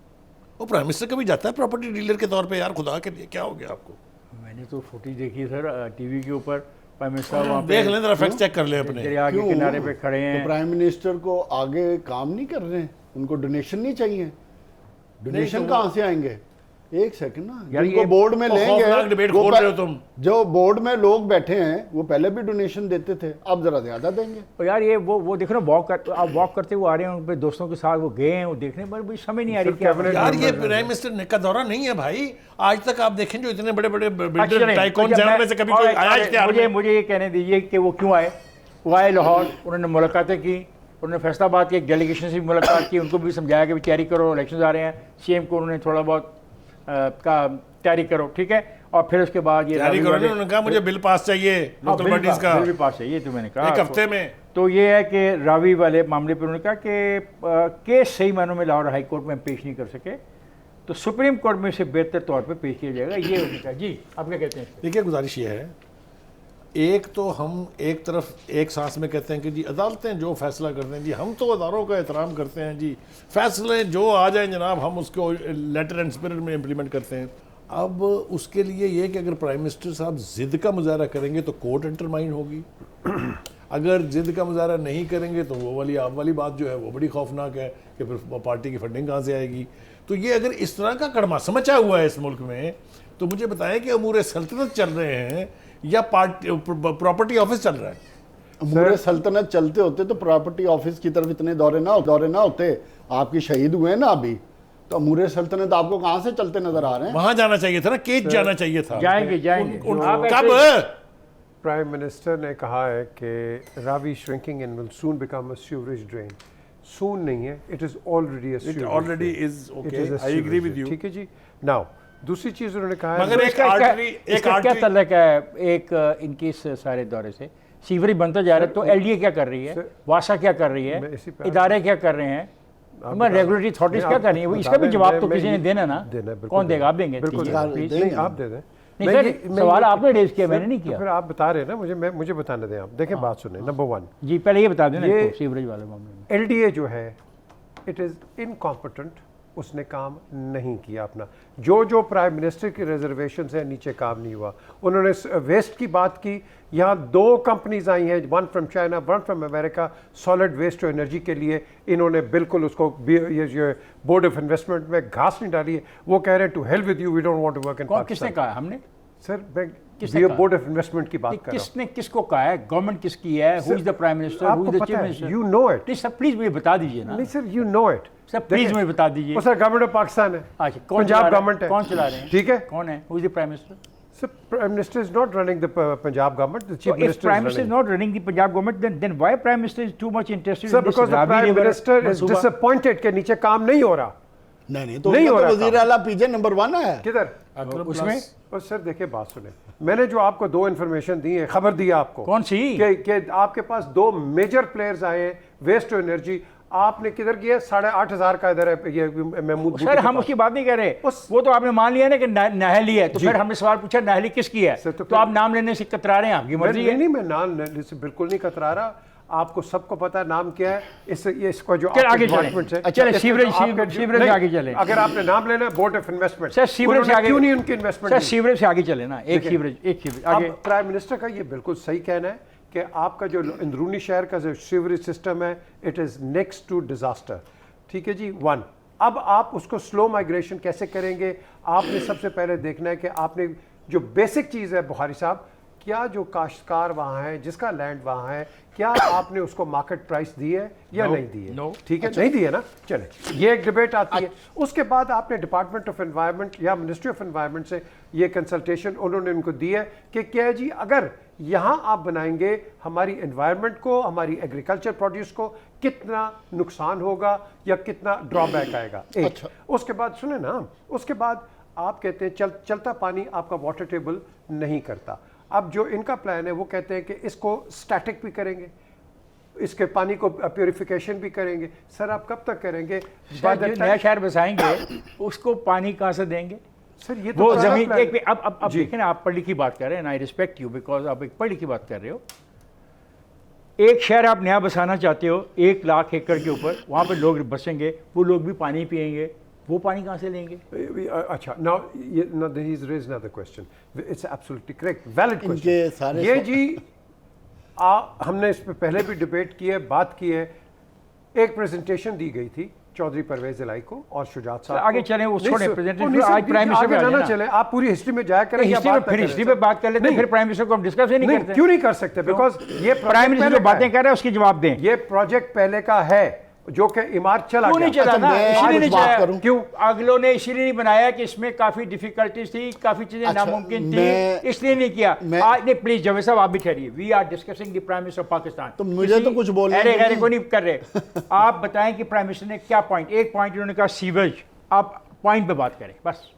वो प्राइम मिनिस्टर कभी जाता है प्रॉपर्टी डीलर के तौर पे? यार खुदा के लिए क्या हो गया आपको? मैंने तो फुटेज देखी सर टीवी के ऊपर, प्राइम मिनिस्टर वहाँ पे देख लें जरा, फैक्ट चेक कर लें अपने। दरिया के किनारे पे खड़े हैं। तो प्राइम मिनिस्टर को आगे काम नहीं कर रहे हैं, उनको डोनेशन नहीं चाहिए। डोनेशन कहाँ से आएंगे? एक सेकंड ना, यार जिनको ये बोर्ड में खौफनाक डिबेट लेंगे, खोल रहे हो तुम। जो बोर्ड में लोग बैठे हैं वो पहले भी डोनेशन देते थे, अब जरा ज्यादा देंगे। और यार ये वो देखो ना, आप वॉक करते हुए आ रहे हैं, उन पे दोस्तों के साथ वो गए हैं, वो देखने पर भी समझ नहीं आ रही क्या यार ये प्राइम मिनिस्टर का दौरा नहीं है भाई। आज तक आप देखें जो इतने बड़े बड़े अच्छा, बिल्डर नहीं, टाइकून अच्छा, हैं, उनमें से कभी कोई आया इख्तियार में? मुझे ये कहने दीजिए कि वो क्यों आए। वो आए लाहौर, उन्होंने मुलाकातें की, उन्होंने फैसलाबाद की एक डेलीगेशन से भी मुलाकात की, उनको भी समझाया कि तैयारी करो, इलेक्शन आ रहे हैं। CM को उन्होंने थोड़ा बहुत का तैयारी करो, ठीक है। और फिर उसके बाद ये तैयारी करो, उन्होंने कहा मुझे बिल पास चाहिए लोकल बॉडीज का बिल भी पास चाहिए, तो मैंने कहा एक हफ्ते में। तो ये है कि रावी वाले मामले पर उन्होंने कहा कि केस सही मानों में लाहौर हाई कोर्ट में हम पेश नहीं कर सके, तो सुप्रीम कोर्ट में इसे बेहतर तौर पे पेश किया जाएगा। ये उन्होंने कहा। जी आप क्या कहते हैं? देखिए, गुजारिश ये है, एक तो हम एक तरफ एक सांस में कहते हैं कि जी अदालतें जो फैसला करते हैं जी, हम तो अदारों का एहतराम करते हैं जी, फैसले जो आ जाए जनाब हम उसको लेटर एंड स्पिरिट में इम्प्लीमेंट करते हैं। अब उसके लिए ये कि अगर प्राइम मिनिस्टर साहब जिद का मुजाहरा करेंगे तो कोर्ट अंडरमाइन होगी, अगर जिद का मुजाहरा नहीं करेंगे तो वो वाली आप वाली बात जो है वो बड़ी खौफनाक है कि फिर पार्टी की फंडिंग कहाँ से आएगी। तो ये अगर इस तरह का कड़मास मचा हुआ है इस मुल्क में, तो मुझे बताएं कि अमूर सल्तनत चल रहे हैं या प्रॉपर्टी ऑफिस चल रहा है? अमूर सल्तनत चलते होते तो प्रॉपर्टी ऑफिस की तरफ इतने दौरे ना होते। आपकी शहीद हुए ना अभी, तो अमूर सल्तनत आपको कहाँ से चलते नजर आ रहे हैं? वहां जाना चाहिए था ना, केज जाना चाहिए था। जाएंगे आप कब? प्राइम मिनिस्टर ने कहा है कि Ravi shrinking and will soon become a sewerage drain. Soon नहीं है, it is already a sewerage. It already is okay. I agree with you. ठीक है जी। नाउ दूसरी चीज उन्होंने कहा है, मगर एक आर्टरी क्या तल्लक है एक इनकी इस सारे दौरे से? सीवरेज बनता जा रहा है, तो एलडीए क्या कर रही है, वासा क्या कर रही मैं है, इसी पे इदारे क्या कर रहे हैं, रेगुलेटरी अथॉरिटीज क्या कर रही है? वो इसका भी जवाब तो किसी ने देना ना। कौन देगा? आप देंगे? बिल्कुल प्लीज। नहीं, आप दे दें। नहीं सर, सवाल आपने रेज किया, मैंने नहीं तो किया। फिर आप बता रहे हैं ना, मुझे बताने दें आप। देखें, बात सुने। नंबर 1, जी पहले ये बता दें ना ये- इसको, सीवरेज वाले मामले में। एलडीए जो है इट इज़ इनकॉम्पिटेंट, उसने काम नहीं किया अपना। जो प्राइम मिनिस्टर की रिजर्वेशन है नीचे काम नहीं हुआ। उन्होंने वेस्ट की बात की, यहाँ 2 कंपनीज आई हैं, one from China, one from America, solid waste to energy के लिए। इन्होंने बिल्कुल उसको ये बोर्ड ऑफ इन्वेस्टमेंट में घास नहीं डाली है। वो कह रहे हैं to help with you, we don't want to work in किसने पाकिस्तान। कहा? हमने? सर किसने मैं कहा? बोर्ड ऑफ इन्वेस्टमेंट की बात कर रहा हूँ। किसने किसको कहा है? गवर्नमेंट किसकी है? Who is the prime minister, who is the chief minister? You know it. Please sir, please मुझे बता दीजिए ना नहीं sir, you know it sir, please मुझे बता दीजिए। वो सर गवर्नमेंट ऑफ पाकिस्तान है, अच्छा, कौन पंजाब चला रहा है? गवर्नमेंट है। कौन चला रहे हैं? ठीक है। कौन है? Who is the prime minister? Sir prime minister is not running the Punjab government, the chief So if minister Prime Minister is not running the Punjab government, then why Prime Minister is too much interested sir in this because the Ravi prime River minister is मंसूबा? Disappointed के नीचे काम नहीं हो रहा। नहीं तो नहीं उनका हो तो रहा वजीर आला पीछे नंबर 1 है। किधर उसमें और सर देखिए, बात सुने, मैंने जो आपको 2 इन्फॉर्मेशन दी है, खबर दी आपको। कौन सी? कि आपके पास 2 मेजर प्लेयर्स आए हैं वेस्ट टू एनर्जी। आपने किधर किया? 8,500 का इधर है ये महमूद। सर हम उसकी बात नहीं कर रहे, वो तो आपने मान लिया ना कि नाहली है, तो फिर हमने सवाल पूछा नाहली किसकी है, सर, तो आप नाम लेने से कतरा रहे हैं, आपकी मर्जी है। नहीं, मैं नाम से बिल्कुल नहीं कतरा रहा। आपको सबको पता है नाम क्या है। इसको जो चल आगे डिपार्टमेंट चलें। से चलें, सीवरेज से आगे चलें। अगर आपने नाम लेना है board of investment, sir sewerage से आगे क्यों नहीं उनकी इन्वेस्टमेंट? सर सीवरेज से आगे चले ना, एक सीवरेज आगे। अब प्राइम मिनिस्टर का ये बिल्कुल सही कहना है कि आपका जो अंदरूनी शहर का जो सीवरेज सिस्टम है, it is next to disaster. ठीक है जी। 1, अब आप उसको स्लो माइग्रेशन कैसे करेंगे? आपने सबसे पहले देखना है कि आपने जो बेसिक चीज़ है बुखारी साहब, क्या जो काश्तकार वहाँ है, जिसका लैंड वहाँ है, क्या आपने उसको मार्केट प्राइस दी है या नहीं दी है? ठीक है, नहीं दी है ना। चले, ये एक डिबेट आती है। उसके बाद आपने डिपार्टमेंट ऑफ एनवायरनमेंट या मिनिस्ट्री ऑफ एनवायरनमेंट से ये कंसल्टेशन उन्होंने उनको दी है कि क्या है जी, अगर यहाँ आप बनाएंगे हमारी एनवायरनमेंट को, हमारी एग्रीकल्चर प्रोड्यूस को कितना नुकसान होगा या कितना ड्रॉबैक आएगा। एक उसके बाद सुने ना, उसके बाद आप कहते हैं चलता पानी आपका वाटर टेबल नहीं करता। अब जो इनका प्लान है वो कहते हैं कि इसको स्टैटिक भी करेंगे, इसके पानी को प्योरिफिकेशन भी करेंगे। सर आप कब तक करेंगे? नया शहर बसाएंगे, उसको पानी कहाँ से देंगे? सर ये तो वो जमीन अब देखें ना, आप पढ़ लिखी बात कर रहे हैं, आई रिस्पेक्ट यू बिकॉज आप एक पढ़ लिखी बात कर रहे हो। एक शहर आप नया बसाना चाहते हो 1 लाख एकड़ के ऊपर, वहाँ पे लोग बसेंगे, वो लोग भी पानी पिएंगे, वो पानी कहाँ से लेंगे? अच्छा, now he is raised another question, it's absolutely correct, valid इनके क्वेश्चन। सारे ये जी हमने इस पे पहले भी डिबेट की है, बात की है। एक प्रेजेंटेशन दी गई थी चौधरी परवेज इलाई को और शुजात साहब आगे को। चलें, वो नहीं छोड़े सर, प्रेजेंटेशन, नहीं सर, आज प्राइम मिनिस्टर पे आ आगे जाए ना ना। चले, आप पूरी हिस्ट्री में जाया करें या हिस्ट्री बात में, फिर हिस्ट्री पे बात कर लेते हैं, फिर प्राइम मिनिस्टर को हम डिस्कस ही नहीं करते। क्यों नहीं कर सकते? बिकॉज ये प्राइम मिनिस्टर जो बातें कर रहे हैं उसकी जवाब दें। ये प्रोजेक्ट पहले का है जो कि इमारत चला क्यों नहीं गया। चला ना? मैं इसीलिए नहीं कुछ बात चला। करूं? क्यों? अगलों ने इसीलिए नहीं बनाया कि इसमें काफी डिफिकल्टीज थी, काफी चीजें नामुमकिन थी, इसलिए नहीं किया। आज नहीं, प्लीज जावेद साहब आप भी ठहरिए, we are discussing the prime minister of Pakistan. तो मुझे तो कुछ बोलना अरे नहीं। को नहीं कर रहे। आप बताएं कि प्राइम मिनिस्टर ने क्या पॉइंट, एक पॉइंट उन्होंने कहा सीवेज, आप पॉइंट पे बात करें बस।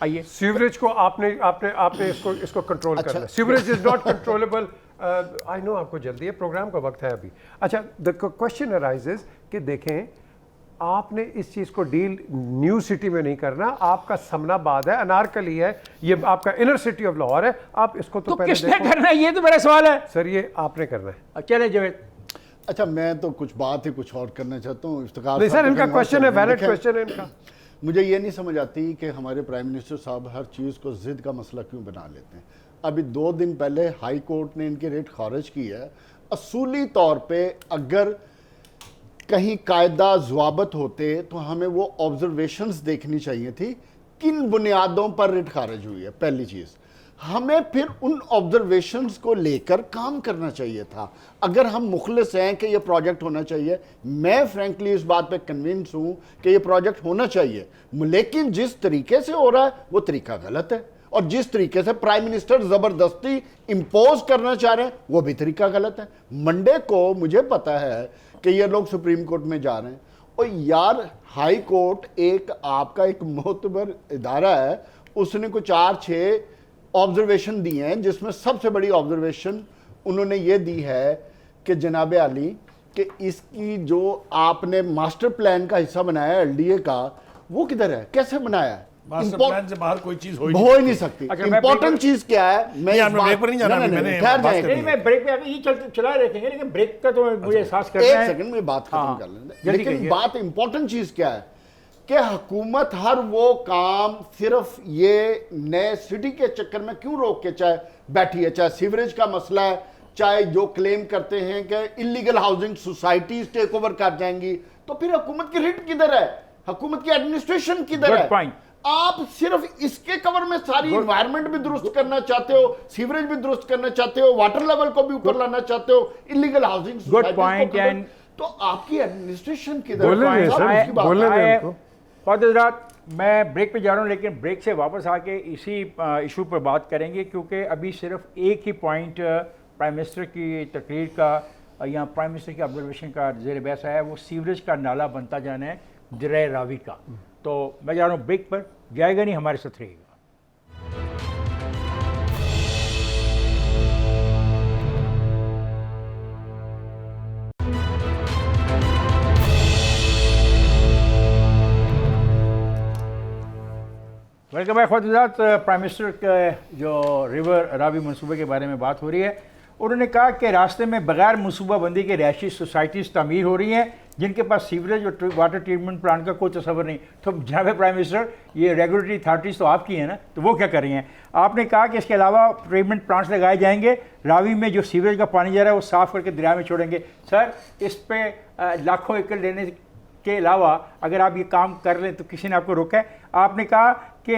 आइए, सीवरेज को आपने इसको कंट्रोल करना है। Sewerage is not controllable I know आपको जल्दी है, प्रोग्राम का वक्त है अभी। अच्छा, द क्वेश्चन अराइजेज कि देखें, आपने इस चीज़ को डील न्यू सिटी में नहीं करना, आपका समनाबाद है, अनारकली है, ये आपका इनर सिटी ऑफ लाहौर है, आप इसको तो पहले किसने देखो। करना है, ये तो मेरा सवाल है। सर ये आपने करना है। चले जावेद। अच्छा, मैं तो कुछ बात ही कुछ और करना चाहता हूँ। इफ्तिखार नहीं साहब सर, तो इनका कहीं और क्वेश्चन है, चले गए। वैलिड देखें, क्वेश्चन है इनका। मुझे ये नहीं समझ आती कि हमारे प्राइम मिनिस्टर साहब हर चीज़ को जिद का मसला क्यों बना लेते हैं। अभी 2 दिन पहले हाई कोर्ट ने इनकी रेट खारिज की है। असूली तौर पे अगर कहीं कायदा ज़वाबत होते तो हमें वो ऑब्जर्वेशंस देखनी चाहिए थी, किन बुनियादों पर रेट खारिज हुई है। पहली चीज़, हमें फिर उन ऑब्जर्वेशंस को लेकर काम करना चाहिए था। अगर हम मुखलिस हैं कि ये प्रोजेक्ट होना चाहिए, मैं फ्रैंकली इस बात पे कन्विंस हूं कि ये प्रोजेक्ट होना चाहिए, लेकिन जिस तरीके से हो रहा है वो तरीका गलत है, और जिस तरीके से प्राइम मिनिस्टर ज़बरदस्ती इम्पोज करना चाह रहे हैं वो भी तरीका गलत है। मंडे को मुझे पता है कि ये लोग सुप्रीम कोर्ट में जा रहे हैं, और यार हाई कोर्ट एक आपका एक मोतबर इदारा है, उसने कुछ 4-6 ऑब्जर्वेशन दी हैं, जिसमें सबसे बड़ी ऑब्जर्वेशन उन्होंने ये दी है कि जनाब आली कि इसकी जो आपने मास्टर प्लान का हिस्सा बनाया है एलडीए का, वो किधर है, कैसे बनाया है? मास्टर प्लान से बाहर कोई चीज हो ही नहीं सकती। अच्छा, मैं इंपॉर्टेंट चीज क्या है, मैं नहीं, इस आपने बात- ब्रेक पर नहीं जाना, नहीं, नहीं, मैंने नहीं, ठहर बात जाएं। करनी नहीं, मैं ब्रेक पे आके ये चला रखेंगे, लेकिन ब्रेक का तो मुझे एहसास करना एक है। सेकंड में बात खत्म हाँ, कर लेंगे। जल्दी लेकिन कहिए। बात इंपॉर्टेंट चीज क्या है कि हुकूमत हर वो काम सिर्फ ये नए सिटी के चक्कर में क्यों रोक के चाहे बैठी है, चाहे सीवरेज का मसला है, चाहे जो क्लेम करते हैं कि illegal housing societies take over कर जाएंगी, तो फिर हुकूमत की रिट किधर है, हुकूमत की एडमिनिस्ट्रेशन किधर Good है? point. आप सिर्फ इसके कवर में सारी इन्वायरमेंट भी दुरुस्त करना चाहते हो, सीवरेज भी दुरुस्त करना चाहते हो, वाटर लेवल को भी ऊपर लाना चाहते हो, इलीगल हाउसिंग point and- तो आपकी एडमिनिस्ट्रेशन किधर बोले है? नहीं साहब, सर, उसकी बात बोले है। नहीं I- उनको। ख्वाजा हज़रात, मैं ब्रेक पे जा रहा हूँ, लेकिन ब्रेक से वापस आके इसी इशू पर बात करेंगे, क्योंकि अभी सिर्फ एक ही पॉइंट प्राइम मिनिस्टर की तकरीर का या प्राइम मिनिस्टर की ऑब्जर्वेशन का ज़ेर बहस आया है, वो सीवरेज का नाला बनता जाना है दरिया रावी का। तो मैं जा रहा हूँ ब्रेक पर, जाएगा नहीं, हमारे साथ रहेगा। Welcome back Khawaja. Prime minister के जो रिवर रावी मनसूबे के बारे में बात हो रही है, उन्होंने कहा कि रास्ते में बगैर मनसूबाबंदी के रिहायशी सोसाइटीज़ तामीर हो रही हैं जिनके पास सीवरेज और वाटर ट्रीटमेंट प्लांट का कोई तस्वर नहीं। तो जनाब प्राइम मिनिस्टर, ये रेगुलेटरी अथॉरिटीज़ तो आपकी हैं ना, तो वो क्या कर रही हैं? आपने कहा कि इसके अलावा ट्रीटमेंट प्लांट्स लगाए जाएंगे, रावी में जो सीवरेज का पानी जा रहा है वो साफ़ करके दरिया में छोड़ेंगे। सर, इस पर लाखों एकड़ लेने के अलावा अगर आप ये काम कर लें तो किसी ने आपको रोका है? आपने कहा कि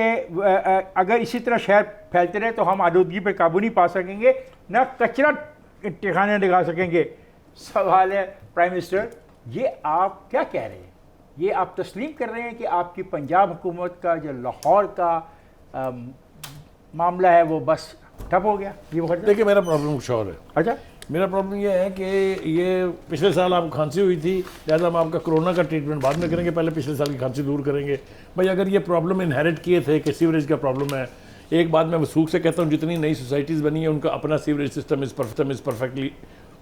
अगर इसी तरह शहर फैलते रहे तो हम आलूदगी पर काबू नहीं पा सकेंगे, ना कचरा ठिकाने लगा सकेंगे। सवाल है प्राइम मिनिस्टर, ये आप क्या कह रहे हैं? ये आप तस्लीम कर रहे हैं कि आपकी पंजाब हुकूमत का जो लाहौर का मामला है वो बस ठप हो गया? ये वो देखिए, मेरा प्रॉब्लम कुछ और है। अच्छा, मेरा प्रॉब्लम ये है कि ये पिछले साल आपको खांसी हुई थी, लिहाजा हम आपका कोरोना का ट्रीटमेंट बाद में करेंगे, पहले पिछले साल की खांसी दूर करेंगे। भाई, अगर ये प्रॉब्लम इनहेरिट किए थे कि सीवरेज का प्रॉब्लम है, एक बात मैं वसूख से कहता हूँ, जितनी नई सोसाइटीज़ बनी है उनका अपना sewerage system is perfectly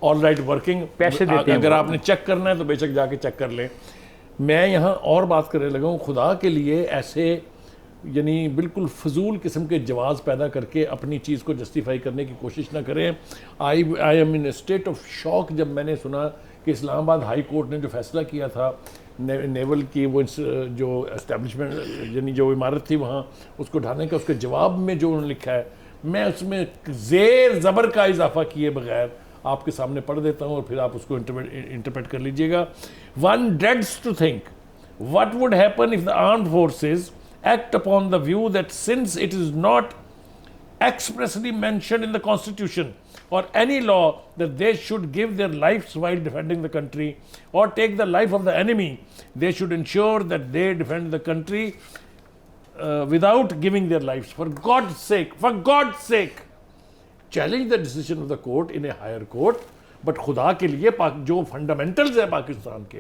all right working. पैसे देते हैं अगर वो। आपने चेक करना है तो बेशक जाके चेक कर लें। मैं यहाँ और बात करने लगा हूँ, खुदा के लिए ऐसे यानी बिल्कुल फजूल किस्म के जवाब पैदा करके अपनी चीज़ को जस्टिफाई करने की कोशिश ना करें। I am in state of shock जब मैंने सुना कि इस्लामाबाद हाई कोर्ट ने जो फैसला किया था नेवल की वो जो एस्टेब्लिशमेंट यानी जो इमारत थी वहाँ उसको ढाने का, उसके जवाब में जो उन्होंने लिखा है, मैं उसमें ज़ेर ज़बर का इजाफा किए बगैर आपके सामने पढ़ देता हूँ और फिर आप उसको इंटरप्रेट कर लीजिएगा। One dreads to think what would happen if the armed forces act upon the view that since it is not expressly mentioned in the constitution or any law that they should give their lives while defending the country or take the life of the enemy, they should ensure that they defend the country without giving their lives. For God's sake, challenge the decision of the court in a higher court. But खुदा के लिए जो fundamentals है पाकिस्तान के,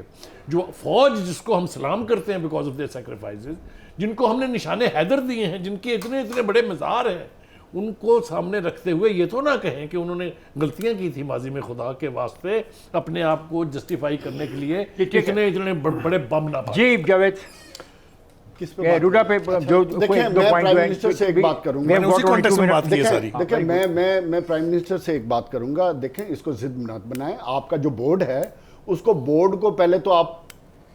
जो फौज जिसको हम सलाम करते हैं बिकॉज ऑफ देयर सैक्रिफाइसेस, जिनको हमने निशाने हैदर दिए हैं, जिनके इतने इतने बड़े मज़ार हैं, उनको सामने रखते हुए ये तो ना कहें कि उन्होंने गलतियां की थी माजी में, खुदा के वास्ते अपने आप को जस्टिफाई करने के लिए इतने इतने बड़े बम ना पाएं। जी जावेद, किस पे बात रूडा पे करें? जो देखिए, कोई दो मैं पॉइंट प्राइम मिनिस्टर से एक बात करूंगा। मैंने उसी कॉन्टेक्स्ट में बात की है सारी। देखिए मैं प्राइम मिनिस्टर से एक बात करूंगा। देखें, इसको जिद मत बनाएं। आपका जो बोर्ड है, उसको बोर्ड को पहले तो आप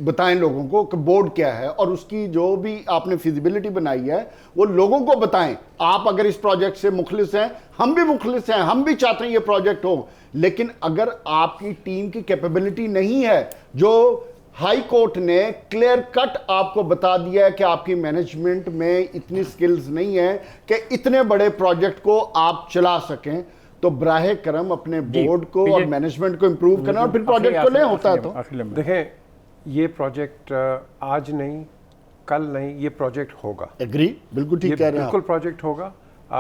बताएं लोगों को कि बोर्ड क्या है, और उसकी जो भी आपने फिजिबिलिटी बनाई है वो लोगों को बताएं। आप अगर इस प्रोजेक्ट से मुखलिस हैं, हम भी मुखलिस हैं, हम भी चाहते हैं ये प्रोजेक्ट हो, लेकिन अगर आपकी टीम की कैपेबिलिटी नहीं है, जो हाई कोर्ट ने क्लियर कट आपको बता दिया है कि आपकी मैनेजमेंट में इतनी स्किल्स नहीं है कि इतने बड़े प्रोजेक्ट को आप चला सकें, तो बराहे करम अपने बोर्ड को और मैनेजमेंट को इंप्रूव करना और फिर प्रोजेक्ट को ले। होता है तो देखें, ये प्रोजेक्ट आज नहीं, कल नहीं, ये प्रोजेक्ट होगा। एग्री, बिल्कुल ये ठीक कह रहे हैं बिल्कुल आप। प्रोजेक्ट होगा।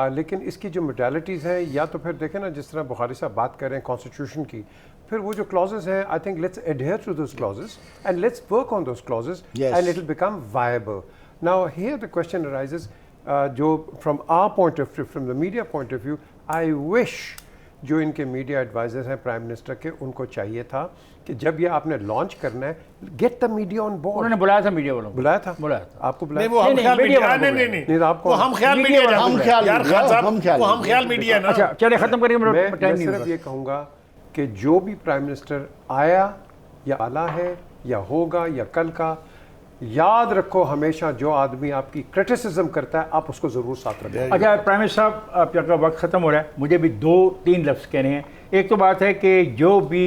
लेकिन इसकी जो मोडालिटीज़ हैं, या तो फिर देखें ना, जिस तरह बुखारी साहब बात कर रहे हैं कॉन्स्टिट्यूशन की, फिर वो जो क्लॉजेस हैं, I think let's adhere to those clauses and let's work on those clauses Yes. And it will become viable. Now here the question arises, जो from our point of view, from the media point of view, I wish जो इनके media advisers हैं prime minister के, उनको चाहिए था कि जब ये आपने लॉन्च करना है, get the media on board. उन्होंने बुलाया था मीडिया वालों को, बुलाया था? बुलाया था। आपको नहीं, बुलाया वो हम नहीं, ख्याल मीडिया मीडिया, वालों को नहीं नहीं, नहीं, तो आपको वो हम ख्याल मीडिया मीडिया हम ख्याल यार मीडिया, खान साहब, हम ख्याल वो हम ख्याल मीडिया है ना। अच्छा चलिए खत्म करिए, मेरा मैं टाइम नहीं सिर्फ होगा। ये कहूँगा कि जो भी प्राइम मिनिस्टर आया या आला है या होगा या कल का, याद रखो हमेशा जो आदमी आपकी क्रिटिसिज्म करता है, आप उसको ज़रूर साथ रखें। अच्छा प्राइम मिनिस्टर साहब, आपका वक्त ख़त्म हो रहा है, मुझे भी 2-3 लफ्ज़ कहने हैं। एक तो बात है कि जो भी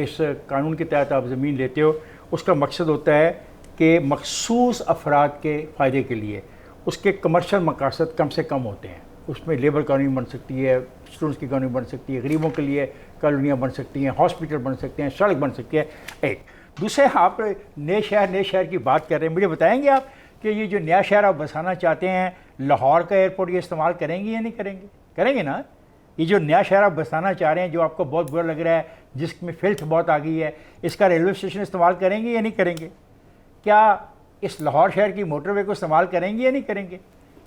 इस कानून के तहत आप ज़मीन लेते हो, उसका मकसद होता है कि मखसूस अफराद के फ़ायदे के लिए उसके कमर्शियल मकासद कम से कम होते हैं। उसमें लेबर कॉलोनी बन सकती है, स्टूडेंट्स की कॉलोनी बन सकती है, गरीबों के लिए कॉलोनियाँ बन सकती हैं, हॉस्पिटल बन सकते हैं, सड़क बन सकती है। एक दूसरे, आप नए शहर की बात कर रहे हैं, मुझे बताएंगे आप कि ये जो नया शहर आप बसाना चाहते हैं, लाहौर का एयरपोर्ट ये इस्तेमाल करेंगे या नहीं करेंगे? करेंगे ना? ये जो नया शहर आप बसाना चाह रहे हैं, जो आपको बहुत बुरा लग रहा है, जिसमें फिल्थ बहुत आ गई है, इसका रेलवे स्टेशन इस्तेमाल करेंगे या नहीं करेंगे? क्या इस लाहौर शहर की मोटरवे को इस्तेमाल करेंगे या नहीं करेंगे?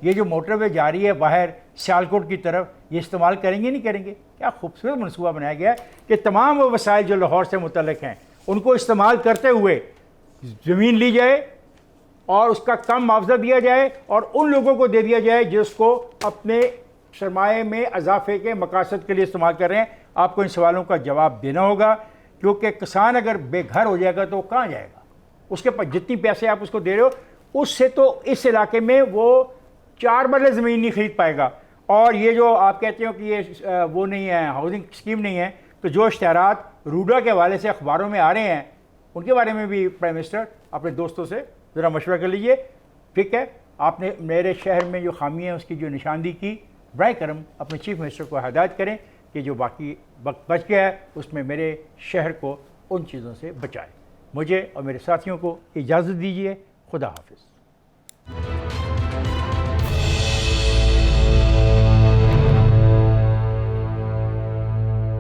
ये जो मोटरवे जा रही है बाहर सियालकोट की तरफ, ये इस्तेमाल करेंगे नहीं करेंगे? क्या खूबसूरत मनसूबा बनाया गया है कि तमाम वो वसाइल जो लाहौर से मुतल्लिक हैं उनको इस्तेमाल करते हुए ज़मीन ली जाए और उसका कम मुआवजा दिया जाए और उन लोगों को दे दिया जाए जिसको अपने सरमाए में इजाफे के मकासद के लिए इस्तेमाल कर रहे हैं। आपको इन सवालों का जवाब देना होगा, क्योंकि किसान अगर बेघर हो जाएगा तो कहाँ जाएगा? उसके पास जितनी पैसे आप उसको दे रहे हो, उससे तो इस इलाके में वो 4 मरले ज़मीन नहीं खरीद पाएगा। और ये जो आप कहते हो कि ये वो नहीं है, हाउसिंग स्कीम नहीं है, तो जो इश्तहारात रूडा के हवाले से अखबारों में आ रहे हैं, उनके बारे में भी प्राइम मिनिस्टर अपने दोस्तों से ज़रा मशवरा कर लीजिए। ठीक है, आपने मेरे शहर में जो खामी है उसकी जो निशानदी की, बराए करम अपने चीफ मिनिस्टर को हिदायत करें कि जो बाकी वक्त बच गया है उसमें मेरे शहर को उन चीज़ों से बचाएं। मुझे और मेरे साथियों को इजाज़त दीजिए। खुदा हाफिज़।